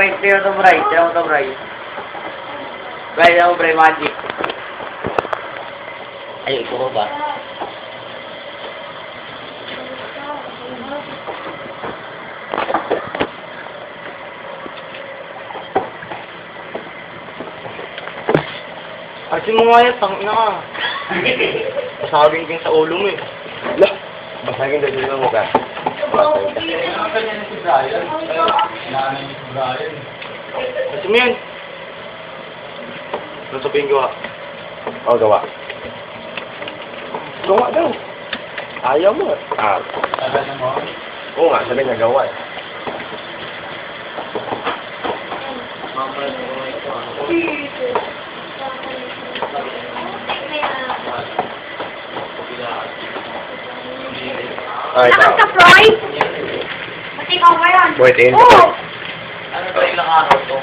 Tira mo to, Bray. Tira mo to, Bray. Bray, tira mo, Bray, magic. Ay, ito ba? Kasi mo nga yan, tangina ka. Basagin ka sa ulo mo eh. Lah, basagin dahil mo ka. Si Brian. Kasi mo yan. Ano sabihin gawa? Oo, gawa. Gawa daw. Ayaw mo. Oo nga, sabi nga gawa eh. Ay, Lakas ka, Froy? Pati ka ba yan? Buwitin. Oo! Ano ba ilang araw to?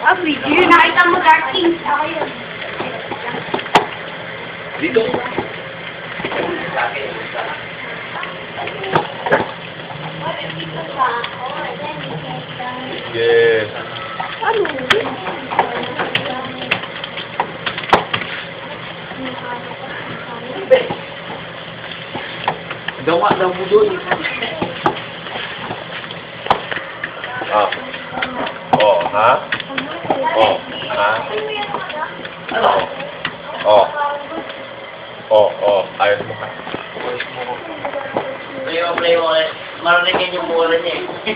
Ah, video. Nakita mo Dark Kings. Ako yun. Dito. Yes. Ano? Gawa daw mo doon. Ah. Oh, ha? Oh, ha? Ano? Oh. Oh, oh. Ayos mo ka. Play mo. Marinig yan yung bola niya eh.